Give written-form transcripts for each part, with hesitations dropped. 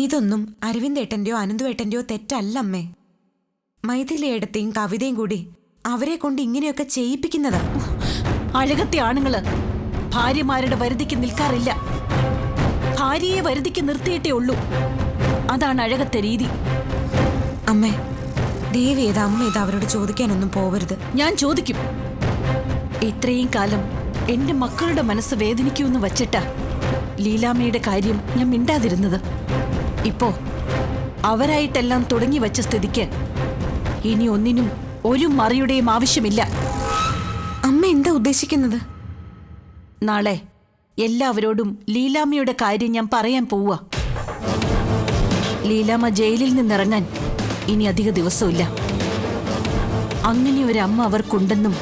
ഇതൊന്നും അരവിന്ദേട്ടന്റെയോ അനന്തുവേട്ടന്റെയോ തെറ്റല്ല അമ്മേ. മൈഥിലിയേടത്തെയും കവിതയും കൂടി അവരെ കൊണ്ട് ഇങ്ങനെയൊക്കെ ചെയ്യിപ്പിക്കുന്നതാ. അഴകത്തെ ആണുങ്ങള് ഭാര്യമാരുടെ വരുതിക്ക് നിൽക്കാറില്ല. ഭാര്യയെ വരുതിക്ക് നിർത്തിയിട്ടേ ഉള്ളൂ. അതാണ് അഴകത്തെ രീതി. അമ്മേ, ദേവി ഏതാ അമ്മ ഇത് അവരോട് ചോദിക്കാനൊന്നും പോവരുത്. ഞാൻ ചോദിക്കും. ഇത്രയും കാലം എന്റെ മക്കളുടെ മനസ്സ് വേദനിക്കൂന്ന് വച്ചിട്ടാ ലീലാമ്മയുടെ കാര്യം ഞാൻ മിണ്ടാതിരുന്നത്. ഇപ്പോ അവരായിട്ടെല്ലാം തുടങ്ങി വച്ച സ്ഥിതിക്ക് ഇനി ഒന്നിനും ഒരു മറിയുടെയും ആവശ്യമില്ല. അമ്മ എന്താ ഉദ്ദേശിക്കുന്നത്? നാളെ എല്ലാവരോടും ലീലാമ്മയുടെ കാര്യം ഞാൻ പറയാൻ പോവാ. ലീലാമ്മ ജയിലിൽ നിന്നിറങ്ങാൻ ഇനി അധിക ദിവസമില്ല. അങ്ങനെ ഒരു അമ്മ അവർക്കുണ്ടെന്നും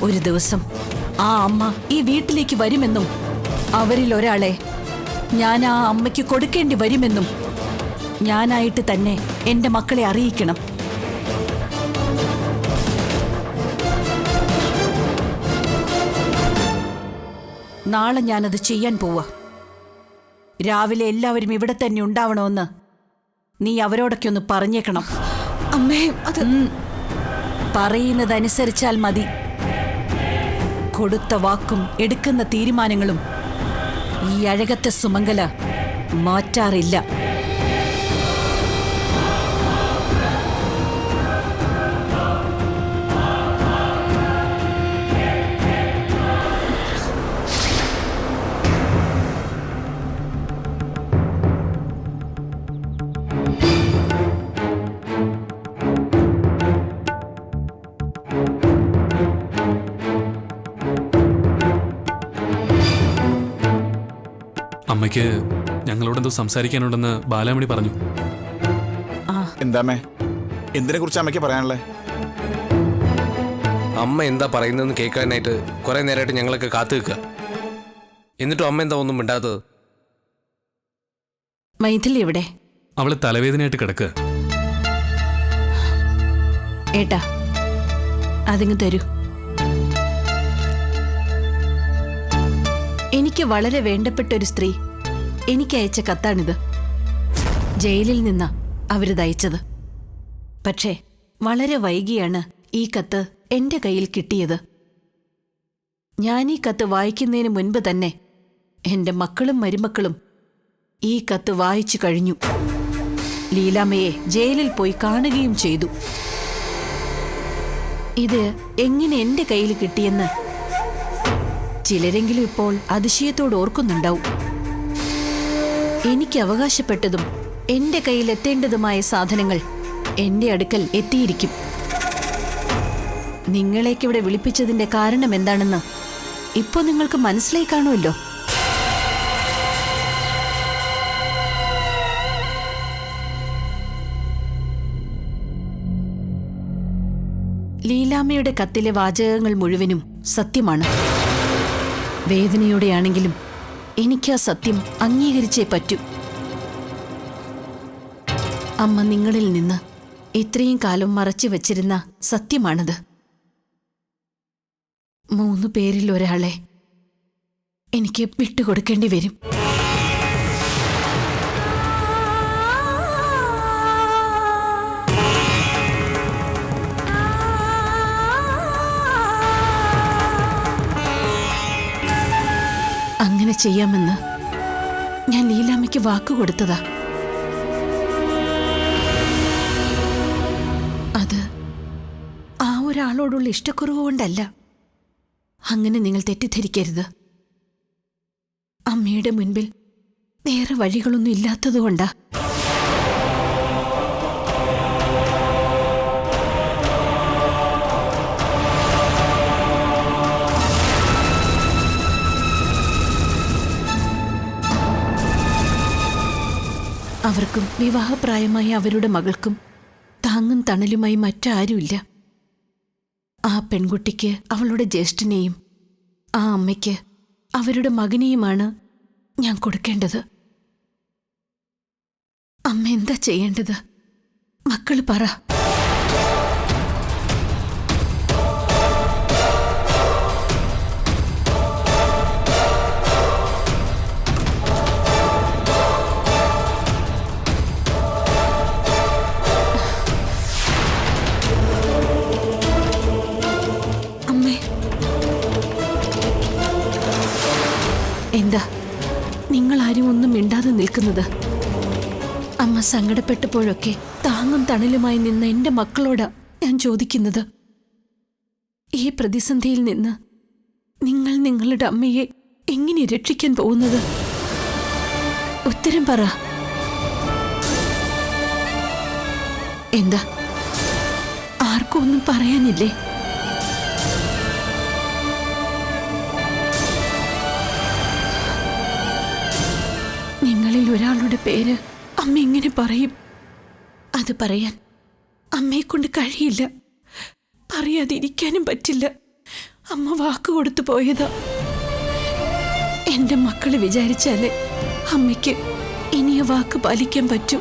ഒരു ദിവസം ആ അമ്മ ഈ വീട്ടിലേക്ക് വരുമെന്നും അവരിൽ ഒരാളെ ഞാൻ ആ അമ്മയ്ക്ക് കൊടുക്കേണ്ടി വരുമെന്നും ഞാനായിട്ട് തന്നെ എന്റെ മക്കളെ അറിയിക്കണം. നാളെ ഞാനത് ചെയ്യാൻ പോവാ. രാവിലെ എല്ലാവരും ഇവിടെ തന്നെ ഉണ്ടാവണമെന്ന് നീ അവരോടൊക്കെ ഒന്ന് പറഞ്ഞേക്കണം. അമ്മേ, അത് പറയുന്നതനുസരിച്ചാൽ മതി. കൊടുത്ത വാക്കും എടുക്കുന്ന തീരുമാനങ്ങളും ഈ അഴകത്തെ സുമംഗല മാറ്റാറില്ല. അമ്മയ്ക്ക് ഞങ്ങളോടെന്തോ സംസാരിക്കാനുണ്ടെന്ന് ബാലാമണി പറഞ്ഞു. എന്താമ്മേ, എന്തിനെ കുറിച്ച് അമ്മയ്ക്ക് പറയാനുള്ളത്? അമ്മ എന്താ പറയുന്നതെന്ന് കേൾക്കാനായിട്ട് കുറെ നേരമായിട്ട് ഞങ്ങളൊക്കെ കാത്തു നിൽക്കുക. എന്നിട്ടും അമ്മ എന്താ ഒന്നും മിണ്ടാത്തത്? മൈഥിലി എവിടെ? അവള് തലവേദനയായിട്ട് കിടക്കുക. ഏട്ടാ, അതിങ്ങ് തരൂ. എനിക്ക് വളരെ വേണ്ടപ്പെട്ട ഒരു സ്ത്രീ എനിക്ക് അയച്ച കത്താണിത്. ജയിലിൽ നിന്നാ അവരിത് അയച്ചത്. പക്ഷേ വളരെ വൈകിയാണ് ഈ കത്ത് എന്റെ കയ്യിൽ കിട്ടിയത്. ഞാൻ ഈ കത്ത് വായിക്കുന്നതിന് മുൻപ് തന്നെ എന്റെ മക്കളും മരുമക്കളും ഈ കത്ത് വായിച്ചു കഴിഞ്ഞു. ലീലാമ്മയെ ജയിലിൽ പോയി കാണുകയും ചെയ്തു. ഇത് എങ്ങനെ എന്റെ കയ്യിൽ കിട്ടിയെന്ന് ചിലരെങ്കിലും ഇപ്പോൾ അതിശയത്തോട് ഓർക്കുന്നുണ്ടാവും. എനിക്ക് അവകാശപ്പെട്ടതും എന്റെ കയ്യിലെത്തേണ്ടതുമായ സാധനങ്ങൾ എന്റെ അടുക്കൽ എത്തിയിരിക്കും. നിങ്ങളേക്കിവിടെ വിളിപ്പിച്ചതിന്റെ കാരണം എന്താണെന്ന് ഇപ്പൊ നിങ്ങൾക്ക് മനസ്സിലായി കാണുമല്ലോ. ലീലാമ്മയുടെ കത്തിലെ വാചകങ്ങൾ മുഴുവനും സത്യമാണ്. വേദനയോടെയാണെങ്കിലും എനിക്ക് ആ സത്യം അംഗീകരിച്ചേ പറ്റൂ. അമ്മ നിങ്ങളിൽ നിന്ന് ഇത്രയും കാലം മറച്ചു വച്ചിരുന്ന സത്യമാണത്. 3 പേരിൽ ഒരാളെ എനിക്ക് വിട്ടുകൊടുക്കേണ്ടി വരും. അങ്ങനെ ചെയ്യാമെന്ന് ഞാൻ ലീലാമ്മയ്ക്ക് വാക്കുകൊടുത്തതാ. അത് ആ ഒരാളോടുള്ള ഇഷ്ടക്കുറവ് കൊണ്ടല്ല. അങ്ങനെ നിങ്ങൾ തെറ്റിദ്ധരിക്കരുത്. അമ്മയുടെ മുൻപിൽ വേറെ വഴികളൊന്നും ഇല്ലാത്തതുകൊണ്ടാ. അവർക്കും വിവാഹപ്രായമായ അവരുടെ മകൾക്കും താങ്ങും തണലുമായി മറ്റാരുമില്ല. ആ പെൺകുട്ടിക്ക് അവളുടെ ജ്യേഷ്ഠനെയും ആ അമ്മയ്ക്ക് അവരുടെ മകനെയുമാണ് ഞാൻ കൊടുക്കേണ്ടത്. അമ്മ എന്താ ചെയ്യേണ്ടത്? മക്കൾ പറ. നിങ്ങളാരും ഒന്നും മിണ്ടാതെ നിൽക്കുന്നത്? അമ്മ സങ്കടപ്പെട്ടപ്പോഴൊക്കെ താങ്ങും തണലുമായി നിന്ന എന്റെ മക്കളോടാ ഞാൻ ചോദിക്കുന്നത്. ഈ പ്രതിസന്ധിയിൽ നിന്ന് നിങ്ങൾ നിങ്ങളുടെ അമ്മയെ എങ്ങനെ രക്ഷിക്കാൻ പോകുന്നത്? ഉത്തരം പറ. എന്താ, ആർക്കും ഒന്നും പറയാനില്ലേ? നിങ്ങളിൽ ഒരാളുടെ പേര് അമ്മ എങ്ങനെ പറയും? അത് പറയാൻ അമ്മയെ കൊണ്ട് കഴിയില്ല. പറയാതിരിക്കാനും പറ്റില്ല. അമ്മ വാക്ക് കൊടുത്തു പോയതാ. എന്റെ മക്കളെ വിചാരിച്ചാലേ അമ്മയ്ക്ക് ഇനിയ വാക്ക് പാലിക്കാൻ പറ്റൂ.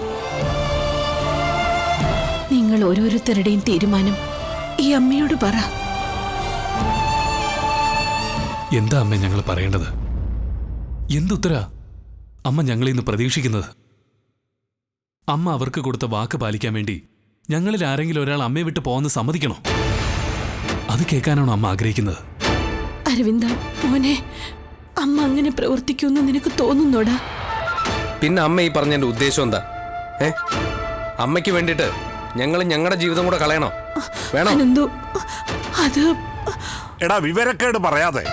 നിങ്ങൾ ഓരോരുത്തരുടെയും തീരുമാനം ഈ അമ്മയോട് പറ. എന്താ അമ്മ ഞങ്ങൾ പറയേണ്ടത്? എന്തുത്തരാ അമ്മ ഞങ്ങളിൽ നിന്ന് പ്രതീക്ഷിക്കുന്നത്? അമ്മ അവർക്ക് കൊടുത്ത വാക്ക് പാലിക്കാൻ വേണ്ടി ഞങ്ങളിൽ ആരെങ്കിലും ഒരാൾ അമ്മയെ വിട്ട് പോകുന്ന സമ്മതിക്കണോ? അത് കേൾക്കാനാണോ അമ്മ ആഗ്രഹിക്കുന്നത്? അരവിന്ദ മോനെ, അമ്മ അങ്ങനെ പ്രവർത്തിക്കുമെന്ന് നിനക്ക് തോന്നുന്നോടാ? പിന്നെ അമ്മ ഈ പറഞ്ഞതിന്റെ ഉദ്ദേശം എന്താ? അമ്മയ്ക്ക് വേണ്ടിയിട്ട് ഞങ്ങൾ ഞങ്ങളുടെ ജീവിതം കൂടെ കളയണോ? വേണോ? അനന്തു, അത് എടാ, വിവരക്കേട് പറയാതെ.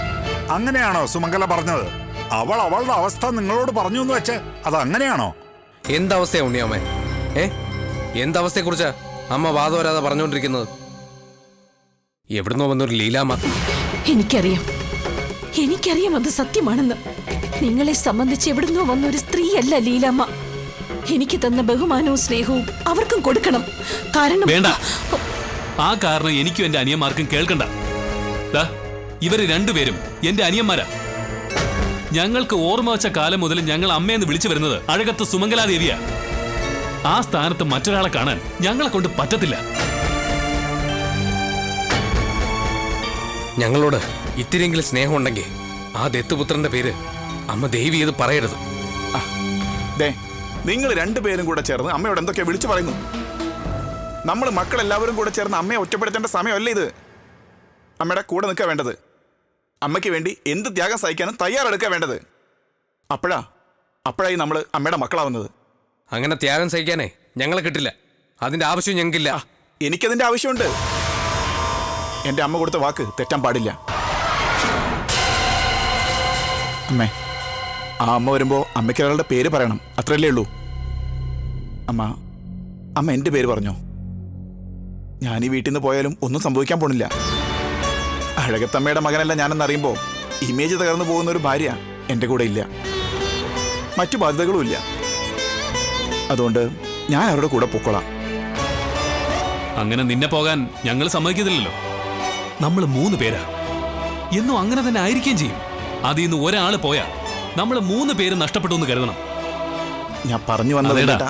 അങ്ങനെയാണോ സുമംഗല പറഞ്ഞത്? അവൾ അവളുടെ അവസ്ഥ നിങ്ങളോട് പറഞ്ഞു എന്ന് വെച്ച് അത് അങ്ങനെയാണോ? എന്തവസ്ഥയാ ഉണ്ണിയമ്മേ? എന്തവസ്ഥയെ കുറിച്ചാ അമ്മ വാദവരാതെ പറഞ്ഞുകൊണ്ടിരിക്കുന്നത്? എവിടുന്നോ വന്നൊരു ലീലാമ്മ. എനിക്കറിയാം അത് സത്യമാണെന്ന്. നിങ്ങളെ സംബന്ധിച്ച് എവിടുന്നോ വന്നൊരു സ്ത്രീയല്ല ലീലാമ്മ. എനിക്ക് തന്ന ബഹുമാനവും സ്നേഹവും അവർക്കും കൊടുക്കണം. കാരണം വേണ്ട, ആ കാരണം എനിക്കും എന്റെ അനിയന്മാർക്കും കേൾക്കണ്ട. ഇവര് രണ്ടുപേരും എന്റെ അനിയന്മാരാ. ഞങ്ങൾക്ക് ഓർമ്മ വച്ച കാലം മുതൽ ഞങ്ങൾ അമ്മയെന്ന് വിളിച്ചു വരുന്നത് അഴകത്ത് സുമംഗലാദേവിയാ. ആ സ്ഥാനത്ത് മറ്റൊരാളെ കാണാൻ ഞങ്ങളെ കൊണ്ട് പറ്റത്തില്ല. ഞങ്ങളോട് ഇത്തിരിയെങ്കിലും സ്നേഹം ഉണ്ടെങ്കിൽ ആ ദത്തുപുത്രന്റെ പേര് അമ്മ ദേവി ഇത് പറയരുത്. നിങ്ങൾ രണ്ടുപേരും കൂടെ ചേർന്ന് അമ്മയോട് എന്തൊക്കെയാ വിളിച്ചു പറയുന്നു? നമ്മൾ മക്കളെല്ലാവരും കൂടെ ചേർന്ന് അമ്മയെ ഒറ്റപ്പെടുത്തേണ്ട സമയമല്ലേ ഇത്? അമ്മയുടെ കൂടെ നിൽക്കുക വേണ്ടത്. അമ്മയ്ക്ക് വേണ്ടി എന്ത് ത്യാഗം സഹിക്കാനും തയ്യാറെടുക്കുക വേണ്ടത്. അപ്പോഴായി നമ്മൾ അമ്മയുടെ മക്കളാവുന്നത്. അങ്ങനെ ത്യാഗം സഹിക്കാനേ ഞങ്ങളെ കിട്ടില്ല. അതിന്റെ ആവശ്യം ഞങ്ങൾക്കില്ല. എനിക്കതിന്റെ ആവശ്യമുണ്ട്. എന്റെ അമ്മ കൊടുത്ത വാക്ക് തെറ്റാൻ പാടില്ല. അമ്മേ, ആ അമ്മ വരുമ്പോ അമ്മയ്ക്ക് ഒരാളുടെ പേര് പറയണം, അത്രയല്ലേ ഉള്ളൂ. അമ്മ എന്റെ പേര് പറഞ്ഞോ. ഞാൻ ഈ വീട്ടിൽ നിന്ന് പോയാലും ഒന്നും സംഭവിക്കാൻ പോണില്ല. അഴകത്തമ്മയുടെ മകനല്ല ഞാനെന്നറിയുമ്പോൾ ഇമേജ് തകർന്നു പോകുന്ന ഒരു ഭാര്യ എൻ്റെ കൂടെ ഇല്ല. മറ്റു ബാധ്യതകളും ഇല്ല. അതുകൊണ്ട് ഞാൻ അവരുടെ കൂടെ പൊക്കോളാം. അങ്ങനെ നിന്നെ പോകാൻ ഞങ്ങൾ സമ്മതിക്കത്തില്ലല്ലോ. നമ്മൾ 3 പേരാ. എന്നും അങ്ങനെ തന്നെ ആയിരിക്കുകയും ചെയ്യും. അതിൽ നിന്ന് ഒരാൾ പോയാ നമ്മൾ 3 പേര് നഷ്ടപ്പെട്ടു എന്ന് കരുതണം. ഞാൻ പറഞ്ഞു വന്നത്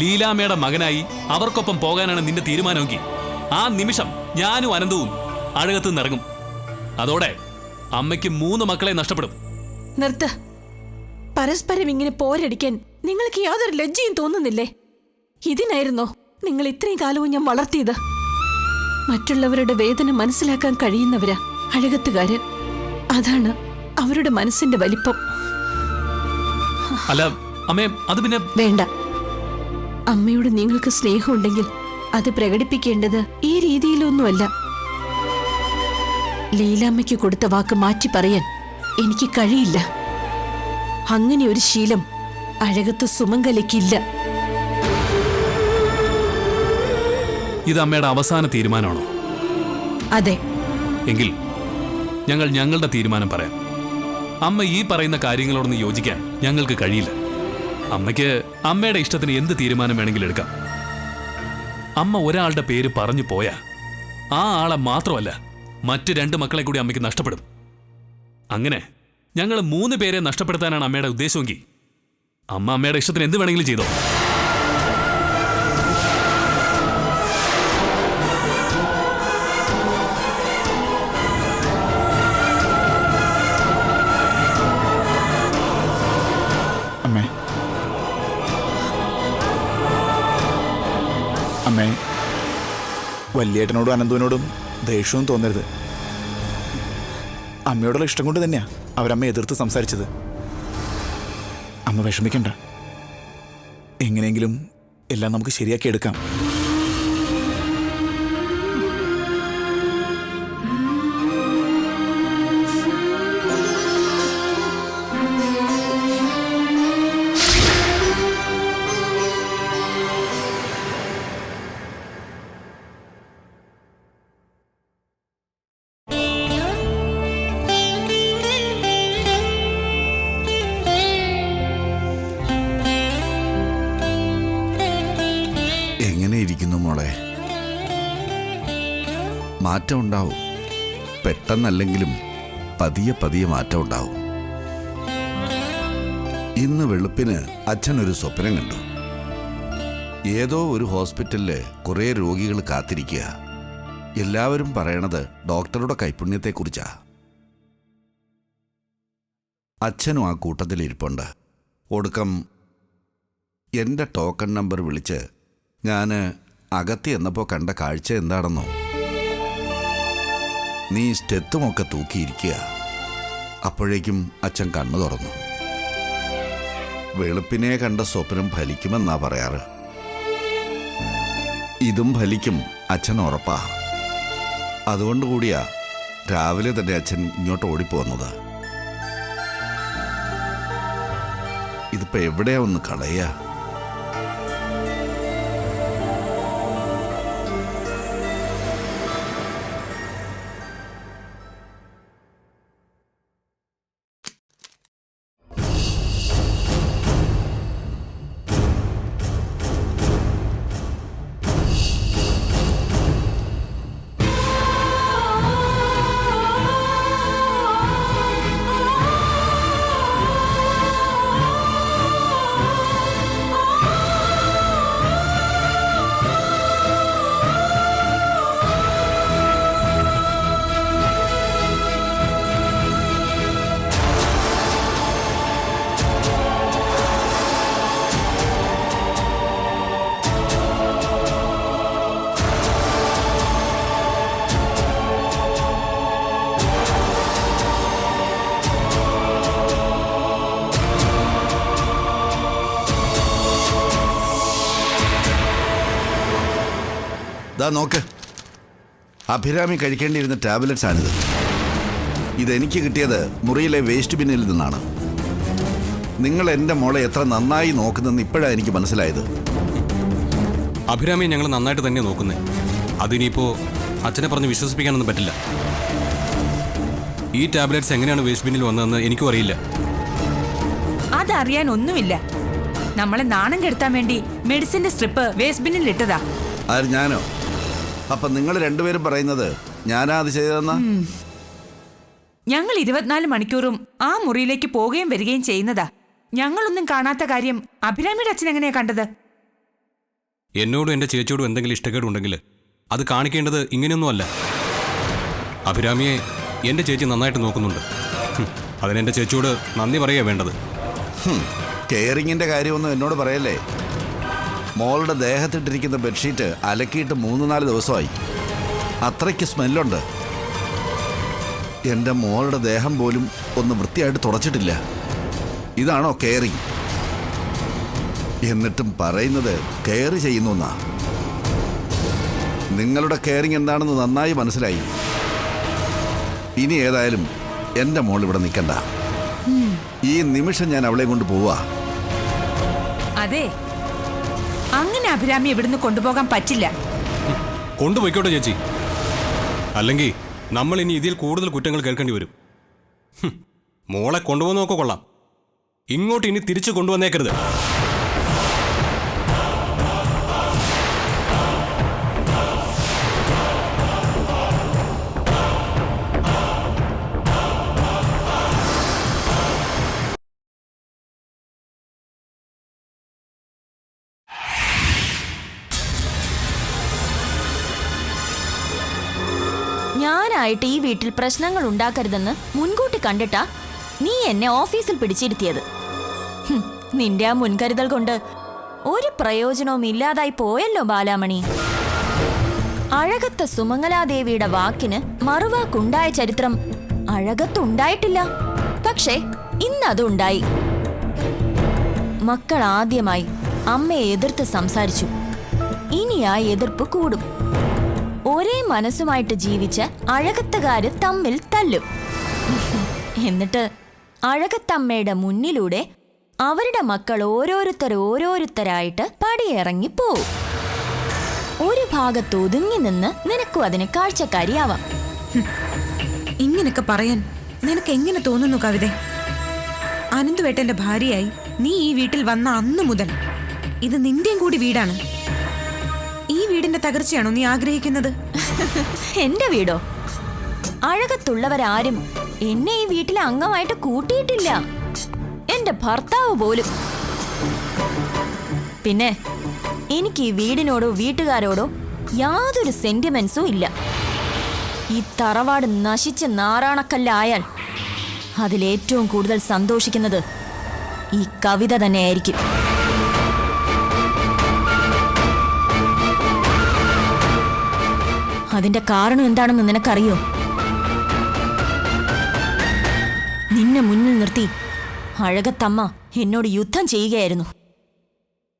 ലീലാമ്മയുടെ മകനായി അവർക്കൊപ്പം പോകാനാണ് നിന്റെ തീരുമാനമെങ്കിൽ ആ നിമിഷം ഞാനും അനന്തവും അഴകത്ത് നിന്നിറങ്ങും. അതോടെ അമ്മയ്ക്ക് 3 മക്കളെ നഷ്ടപ്പെടും. നിർത്ത്. പരസ്പരം ഇങ്ങനെ പോരടിക്കാൻ നിങ്ങൾക്ക് യാതൊരു ലജ്ജയും തോന്നുന്നില്ലേ? ഇതിനായിരുന്നോ നിങ്ങൾ ഇത്രയും കാലവും ഞാൻ വളർത്തിയത്? മറ്റുള്ളവരുടെ വേദന മനസ്സിലാക്കാൻ കഴിയുന്നവരാ അഴകത്തുകാര്. അതാണ് അവരുടെ മനസ്സിന്റെ വലിപ്പം. അല്ല അമ്മേ, അത് പിന്നെ വേണ്ട. അമ്മയോട് നിങ്ങൾക്ക് സ്നേഹമുണ്ടെങ്കിൽ അത് പ്രകടിപ്പിക്കേണ്ടത് ഈ രീതിയിലൊന്നുമല്ല. ലീലാമ്മയ്ക്ക് കൊടുത്ത വാക്ക് മാറ്റി പറയാൻ എനിക്ക് കഴിയില്ല. അങ്ങനെ ഒരു ശീലം അഴകത്ത് സുമംഗലയ്ക്കില്ല. ഇത് അമ്മയുടെ അവസാന തീരുമാനമാണോ? അതെ. എങ്കിൽ ഞങ്ങൾ ഞങ്ങളുടെ തീരുമാനം പറയാം. അമ്മ ഈ പറയുന്ന കാര്യങ്ങളോടൊന്ന് യോജിക്കാൻ ഞങ്ങൾക്ക് കഴിയില്ല. അമ്മയ്ക്ക് അമ്മയുടെ ഇഷ്ടത്തിന് എന്ത് തീരുമാനം വേണമെങ്കിലും എടുക്കാം. അമ്മ ഒരാളുടെ പേര് പറഞ്ഞു പോയാ ആ ആളെ മാത്രമല്ല മറ്റ് 2 മക്കളെ കൂടി അമ്മയ്ക്ക് നഷ്ടപ്പെടും. അങ്ങനെ ഞങ്ങൾ 3 പേരെ നഷ്ടപ്പെടുത്താനാണ് അമ്മയുടെ ഉദ്ദേശമെങ്കിൽ അമ്മയുടെ ഇഷ്ടത്തിന് എന്ത് വേണമെങ്കിലും ചെയ്തോ. അമ്മേ, വല്യേട്ടനോടും അനന്തുവിനോടും ദേഷ്യവും തോന്നരുത്. അമ്മയോടുള്ള ഇഷ്ടം കൊണ്ട് തന്നെയാ അവരമ്മ എതിർത്ത് സംസാരിച്ചത്. അമ്മ വിഷമിക്കണ്ട. എങ്ങനെയെങ്കിലും എല്ലാം നമുക്ക് ശരിയാക്കി എടുക്കാം. എങ്ങനെ ഇരിക്കുന്നു മോളെ? മാറ്റം ഉണ്ടാവും. പെട്ടെന്നല്ലെങ്കിലും പതിയെ പതിയെ മാറ്റം ഉണ്ടാവും. ഇന്ന് വെളുപ്പിന് അച്ഛനൊരു സ്വപ്നം കണ്ടു. ഏതോ ഒരു ഹോസ്പിറ്റലില് കുറേ രോഗികൾ കാത്തിരിക്കുക. എല്ലാവരും പറയണത് ഡോക്ടറുടെ കൈപുണ്യത്തെക്കുറിച്ചാ. അച്ഛനും ആ കൂട്ടത്തിലിരിപ്പുണ്ട്. ഒടുക്കം എൻ്റെ ടോക്കൺ നമ്പർ വിളിച്ച് ഞാൻ അകത്ത് എന്നപ്പോൾ കണ്ട കാഴ്ച എന്താണെന്നോ? നീ സ്റ്റെത്തുമൊക്കെ തൂക്കിയിരിക്കുക. അപ്പോഴേക്കും അച്ഛൻ കണ്ണു തുറന്നു. വെളുപ്പിനെ കണ്ട സ്വപ്നം ഫലിക്കുമെന്നാ പറയാറ്. ഇതും ഫലിക്കും അച്ഛൻ ഉറപ്പാ. അതുകൊണ്ടുകൂടിയാ രാവിലെ തന്നെ അച്ഛൻ ഇങ്ങോട്ട് ഓടിപ്പോന്നത്. ഇതിപ്പോ എവിടെയാ ഒന്ന് കളയാ? ദാ നോക്ക്, അഭിരാമി കഴിക്കേണ്ടിയിരുന്ന ടാബ്ലറ്റ്സ് ആണിത്. ഇതെനിക്ക് കിട്ടിയത് മുറിയിലെ വേസ്റ്റ് ബിന്നിൽ നിന്നാണ്. നിങ്ങൾ എൻ്റെ മോളെ എത്ര നന്നായി നോക്കുന്നെന്ന് ഇപ്പോഴാണ് എനിക്ക് മനസ്സിലായത്. അഭിരാമിയെ ഞങ്ങൾ നന്നായിട്ട് തന്നെ നോക്കുന്നേ. അതിനിപ്പോൾ അച്ഛനെ പറഞ്ഞ് വിശ്വസിപ്പിക്കാനൊന്നും പറ്റില്ല. ഈ ടാബ്ലറ്റ്സ് എങ്ങനെയാണ് വേസ്റ്റ് ബിന്നിൽ വന്നതെന്ന് എനിക്കും അറിയില്ല. അതറിയാൻ ഒന്നുമില്ല. നമ്മളെ നാണം കെടുത്താൻ വേണ്ടി മെഡിസിന്റെ സ്ട്രിപ്പ് വേസ്റ്റ് ബിന്നിൽ ഇട്ടതാ. അത് ഞാനോ? അപ്പം നിങ്ങൾ രണ്ടുപേരും പറയുന്നത് ഞാനാ അത് ചെയ്തതെന്നാ? ഞങ്ങൾ 24 മണിക്കൂറും ആ മുറിയിലേക്ക് പോവുകയും വരികയും ചെയ്യുന്നതാ. ഞങ്ങളൊന്നും കാണാത്ത കാര്യം അഭിരാമിയുടെ അച്ഛൻ എങ്ങനെയാ കണ്ടത്? എന്നോടും എൻ്റെ ചേച്ചിയോടും എന്തെങ്കിലും ഇഷ്ടക്കേടുണ്ടെങ്കിൽ അത് കാണിക്കേണ്ടത് ഇങ്ങനെയൊന്നുമല്ല. അഭിരാമിയെ എൻ്റെ ചേച്ചി നന്നായിട്ട് നോക്കുന്നുണ്ട്. അതിനെൻ്റെ ചേച്ചിയോട് നന്ദി പറയുക വേണ്ടത്. കെയറിങ്ങിൻ്റെ കാര്യമൊന്നും എന്നോട് പറയല്ലേ. മോളുടെ ദേഹത്തിട്ടിരിക്കുന്ന ബെഡ്ഷീറ്റ് അലക്കിയിട്ട് 3-4 ദിവസമായി. അത്രയ്ക്ക് സ്മെല്ലുണ്ട്. എൻ്റെ മോളുടെ ദേഹം പോലും ഒന്ന് വൃത്തിയായിട്ട് തുടച്ചിട്ടില്ല. ഇതാണോ കെയറിങ്? എന്നിട്ടും പറയുന്നത് കെയർ ചെയ്യുന്നു എന്നാ. നിങ്ങളുടെ കെയറിങ് എന്താണെന്ന് നന്നായി മനസ്സിലായി. ഇനി ഏതായാലും എൻ്റെ മോൾ ഇവിടെ നിൽക്കണ്ട. ഈ നിമിഷം ഞാൻ അവളെ കൊണ്ട് പോവാ. അതെ, അങ്ങനെ അഭിരാമി ഇവിടുന്ന് കൊണ്ടുപോകാൻ പറ്റില്ല. കൊണ്ടുപോയിക്കോട്ടെ ചേച്ചി. അല്ലെങ്കിൽ നമ്മൾ ഇനി ഇതിൽ കൂടുതൽ കുറ്റങ്ങൾ കേൾക്കേണ്ടി വരും. മോളെ കൊണ്ടുപോകുന്നതൊക്കെ കൊള്ളാം. ഇങ്ങോട്ട് ഇനി തിരിച്ചു കൊണ്ടുവന്നേക്കരുത്. ഞാനായിട്ട് ഈ വീട്ടിൽ പ്രശ്നങ്ങൾ ഉണ്ടാക്കരുതെന്ന് മുൻകൂട്ടി കണ്ടിട്ടാ നീ എന്നെ ഓഫീസിൽ പിടിച്ചിരുത്തിയത്. നിന്റെ ആ മുൻകരുതൽ കൊണ്ട് ഒരു പ്രയോജനവും ഇല്ലാതായി പോയല്ലോ ബാലാമണി. അഴകത്ത സുമംഗലാദേവിയുടെ വാക്കിന് മറുവാക്കുണ്ടായ ചരിത്രം അഴകത്തുണ്ടായിട്ടില്ല. പക്ഷേ ഇന്നതുണ്ടായി. മക്കൾ ആദ്യമായി അമ്മയെ എതിർത്ത് സംസാരിച്ചു. ഇനി ആ എതിർപ്പ് കൂടും. ഒരേ മനസ്സുമായിട്ട് ജീവിച്ച അഴകത്തകാര് തമ്മിൽ തല്ലും. എന്നിട്ട് അഴകത്തമ്മയുടെ മുന്നിലൂടെ അവരുടെ മക്കൾ ഓരോരുത്തരായിട്ട് പടിയിറങ്ങി പോവും. ഒരു ഭാഗത്ത് ഒതുങ്ങി നിന്ന് നിനക്കും അതിന് കാഴ്ചക്കാരിയാവാം. ഇങ്ങനൊക്കെ പറയാൻ നിനക്ക് എങ്ങനെ തോന്നുന്നു കവിത? അനന്തുവേട്ടന്റെ ഭാര്യയായി നീ ഈ വീട്ടിൽ വന്ന അന്നു മുതൽ ഇത് നിന്റെയും കൂടി വീടാണ്. ഈ വീടിന്റെ തകർച്ചയാണോ നീ ആഗ്രഹിക്കുന്നത്? എന്റെ വീടോ? അഴകത്തുള്ളവരാരും എന്നെ ഈ വീട്ടിലെ അംഗമായിട്ട് കൂട്ടിയിട്ടില്ല, എന്റെ ഭർത്താവ് പോലും. പിന്നെ എനിക്ക് ഈ വീടിനോടോ വീട്ടുകാരോടോ യാതൊരു സെന്റിമെന്റ്സും ഇല്ല. ഈ തറവാട് നശിച്ച് നാറാണക്കല്ലായാൽ അതിലേറ്റവും കൂടുതൽ സന്തോഷിക്കുന്നത് ഈ കവിത തന്നെയായിരിക്കും. അതിന്റെ കാരണം എന്താണെന്ന് നിനക്കറിയോ? നിന്നെ മുന്നിൽ നിർത്തി അഴകത്തമ്മ എന്നോട് യുദ്ധം ചെയ്യുകയായിരുന്നു.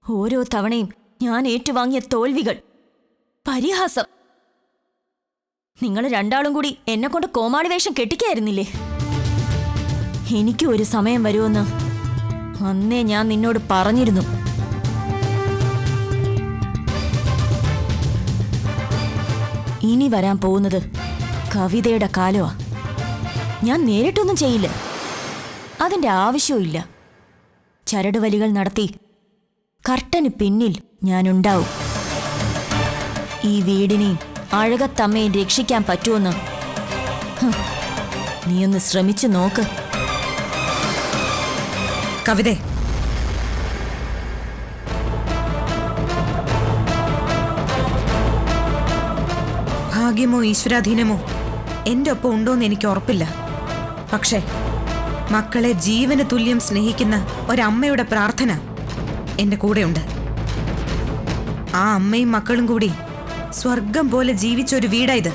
ഓരോ തവണയും ഞാൻ ഏറ്റുവാങ്ങിയ തോൽവികൾ, പരിഹാസം. നിങ്ങൾ രണ്ടാളും കൂടി എന്നെ കൊണ്ട് കോമാളി വേഷം കെട്ടിക്കായിരുന്നില്ലേ? എനിക്കും ഒരു സമയം വരുമെന്ന് അന്നേ ഞാൻ നിന്നോട് പറഞ്ഞിരുന്നു. ഇനി വരാൻ പോകുന്നത് കവിതയുടെ കാലമാ. ഞാൻ നേരിട്ടൊന്നും ചെയ്യില്ല, അതിന്റെ ആവശ്യവും ഇല്ല. ചരടുവലികൾ നടത്തി കർട്ടന് പിന്നിൽ ഞാനുണ്ടാവും. ഈ വീടിനെയും അഴകത്തമ്മയും രക്ഷിക്കാൻ പറ്റുമെന്ന് നീയൊന്ന് ശ്രമിച്ചു നോക്ക്. കവിതേ, ഭാഗ്യമോ ഈശ്വരാധീനമോ എൻ്റെ ഒപ്പം ഉണ്ടോയെന്ന് എനിക്ക് ഉറപ്പില്ല. പക്ഷേ മക്കളെ ജീവന് തുല്യം സ്നേഹിക്കുന്ന ഒരമ്മയുടെ പ്രാർത്ഥന എൻ്റെ കൂടെയുണ്ട്. ആ അമ്മയും മക്കളും കൂടി സ്വർഗം പോലെ ജീവിച്ച ഒരു വീടായത്.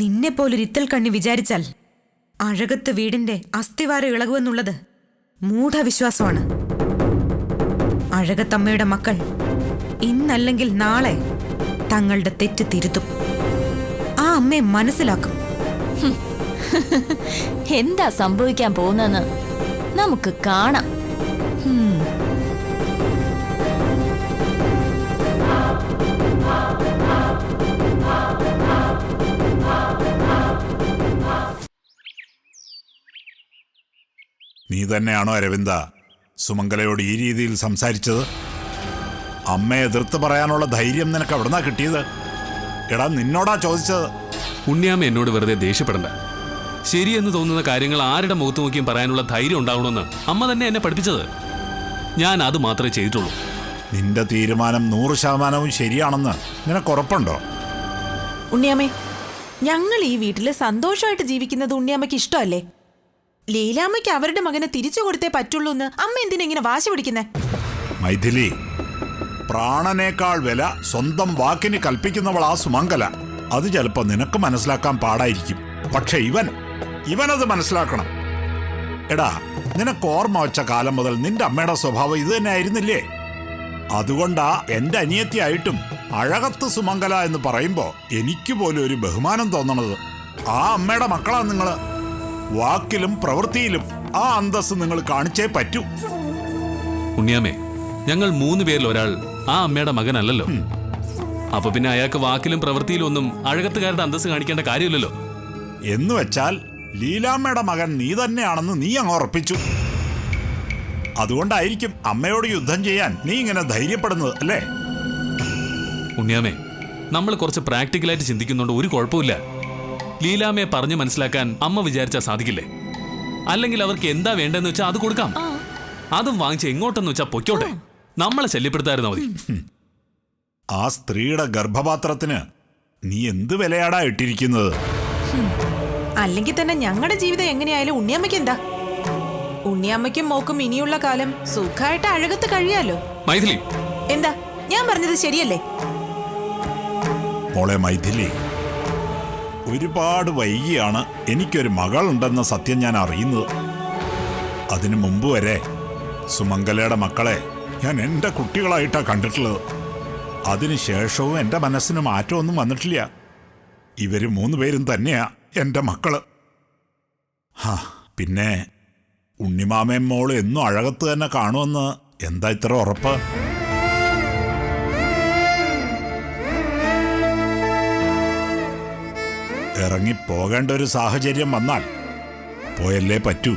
നിന്നെപ്പോലൊരു ഇത്തൽ കണ്ണി വിചാരിച്ചാൽ അഴകത്ത് വീടിന്റെ അസ്ഥിവാരം ഇളകുമെന്നുള്ളത് മൂഢവിശ്വാസമാണ്. അഴകത്തമ്മയുടെ മക്കൾ ഇന്നല്ലെങ്കിൽ നാളെ തങ്ങളുടെ തെറ്റ് തിരുത്തും. ആ അമ്മയെ മനസ്സിലാക്കും. എന്താ സംഭവിക്കാൻ പോകുന്നെന്ന് നമുക്ക് കാണാം. നീ തന്നെയാണോ അരവിന്ദ സുമംഗലയോട് ഈ രീതിയിൽ സംസാരിച്ചത്? അമ്മയെ എതിർത്ത് പറയാനുള്ള ധൈര്യം നിനക്ക് എവിടുന്നാ കിട്ടിയത്? എടാ, നിന്നോടാ ചോദിച്ചത്. ഉണ്ണിയാമ്മ എന്നോട് വെറുതെ ദേഷ്യപ്പെടണ്ട. ശരിയെന്ന് തോന്നുന്ന കാര്യങ്ങൾ ആരുടെ മുഖത്ത് നോക്കിയും പറയാനുള്ള ധൈര്യം ഉണ്ടാവണമെന്ന് അമ്മ തന്നെ എന്നെ പഠിപ്പിച്ചത്. ഞാൻ അത് മാത്രമേ ചെയ്തിട്ടുള്ളൂ. നിന്റെ തീരുമാനം 100% ശരിയാണെന്ന് നിനക്ക് ഉറപ്പുണ്ടോ? ഉണ്ണിയമ്മേ, ഞങ്ങൾ ഈ വീട്ടിൽ സന്തോഷമായിട്ട് ജീവിക്കുന്നത് ഉണ്ണിയമ്മയ്ക്ക് ഇഷ്ടമല്ലേ? ലീലാമ്മയ്ക്ക് അവരുടെ മകനെ തിരിച്ചു കൊടുത്തേ പറ്റുള്ളൂ എന്ന് അമ്മ എന്തിനെങ്ങനെ വാശി പിടിക്കുന്നേ? മൈഥിലി, പ്രാണനേക്കാൾ വില സ്വന്തം വാക്കിന് കൽപ്പിക്കുന്നവൾ ആ സുമംഗല. അത് ചിലപ്പോ നിനക്ക് മനസ്സിലാക്കാൻ പാടായിരിക്കും, പക്ഷെ ഇവനത് മനസ്സിലാക്കണം. എടാ, നിനക്ക് ഓർമ്മ വെച്ച കാലം മുതൽ നിന്റെ അമ്മയുടെ സ്വഭാവം ഇത് തന്നെ ആയിരുന്നില്ലേ? അതുകൊണ്ടാ എന്റെ അനിയത്തിയായിട്ടും അഴകത്ത് സുമംഗല എന്ന് പറയുമ്പോ എനിക്ക് പോലും ഒരു ബഹുമാനം തോന്നണത്. ആ അമ്മയുടെ മക്കളാ നിങ്ങള്. വാക്കിലും പ്രവൃത്തിയിലും ആ അന്തസ് നിങ്ങൾ കാണിച്ചേ പറ്റൂ. ഉണ്ണിയാമ്മേ, ഞങ്ങൾ 3 പേരിൽ ഒരാൾ ആ അമ്മയുടെ മകനല്ലല്ലോ. അപ്പൊ പിന്നെ അയാൾക്ക് വാക്കിലും പ്രവൃത്തിയിലും ഒന്നും അഴകത്തുകാരുടെ അന്തസ് കാണിക്കേണ്ട കാര്യമില്ലല്ലോ. എന്ന് വെച്ചാൽ ലീലാമ്മയുടെ മകൻ നീ തന്നെയാണെന്ന് നീ അങ്ങ് ഉറപ്പിച്ചു. അതുകൊണ്ടായിരിക്കും അമ്മയോട് യുദ്ധം ചെയ്യാൻ നീ ഇങ്ങനെ ധൈര്യപ്പെടുന്നത്, അല്ലേ? ഉണ്ണിയാമ്മേ, നമ്മൾ കുറച്ച് പ്രാക്ടിക്കലായിട്ട് ചിന്തിക്കുന്നുണ്ട്, ഒരു കുഴപ്പമില്ല. ലീലാമ്മയെ പറഞ്ഞു മനസ്സിലാക്കാൻ അമ്മ വിചാരിച്ചാൽ സാധിക്കില്ലേ? അല്ലെങ്കിൽ അവർക്ക് എന്താ വേണ്ടെന്ന് വെച്ചാൽ അത് കൊടുക്കാം. അതും വാങ്ങിച്ച് എങ്ങോട്ടെന്ന് വെച്ചാൽ പൊയ്ക്കോട്ടെ. നമ്മളെ ശല്യപ്പെടുത്തായിരുന്നോ മതി. ആ സ്ത്രീയുടെ ഗർഭപാത്രത്തിന് നീ എന്ത് വിലയാടാ ഇട്ടിരിക്കുന്നത്? അല്ലെങ്കിൽ തന്നെ ഞങ്ങളുടെ ജീവിതം എങ്ങനെയായാലും ഉണ്ണിയമ്മയ്ക്ക് എന്താ? ഉണ്ണിയമ്മയ്ക്കും മോക്കും ഇനിയുള്ള കാലം സുഖമായിട്ട് അഴകത്ത് കഴിയാലോ. മൈഥിലി, എന്താ ഞാൻ പറഞ്ഞത് ശരിയല്ലേ? മോളെ മൈഥിലി, ഒരുപാട് വൈകിയാണ് എനിക്കൊരു മകളുണ്ടെന്ന സത്യം ഞാൻ അറിയുന്നത്. അതിനു മുമ്പ് വരെ സുമംഗലയുടെ മക്കളെ ഞാൻ എൻ്റെ കുട്ടികളായിട്ടാണ് കണ്ടിട്ടുള്ളത്. അതിനുശേഷവും എൻ്റെ മനസ്സിന് മാറ്റമൊന്നും വന്നിട്ടില്ല. ഇവർ 3 പേരും തന്നെയാ എൻ്റെ മക്കള്. പിന്നെ ഉണ്ണിമാമയും മോള് എന്നും അഴകത്ത് തന്നെ കാണുമെന്ന് എന്താ ഇത്ര ഉറപ്പ്? ഇറങ്ങിപ്പോകേണ്ട ഒരു സാഹചര്യം വന്നാൽ പോയല്ലേ പറ്റൂ.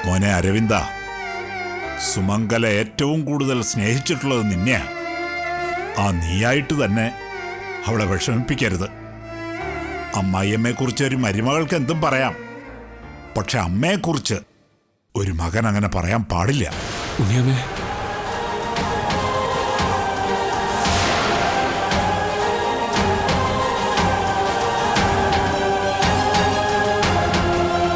മോനെ അരവിന്ദ, സുമംഗല ഏറ്റവും കൂടുതൽ സ്നേഹിച്ചിട്ടുള്ളത് നിന്നെയാ. നീയായിട്ട് തന്നെ അവളെ വിഷമിപ്പിക്കരുത്. അമ്മായിയമ്മയെക്കുറിച്ച് ഒരു മരുമകൾക്ക് എന്തും പറയാം, പക്ഷെ അമ്മയെക്കുറിച്ച് ഒരു മകൻ അങ്ങനെ പറയാൻ പാടില്ല. ഉണ്ണിയമ്മേ,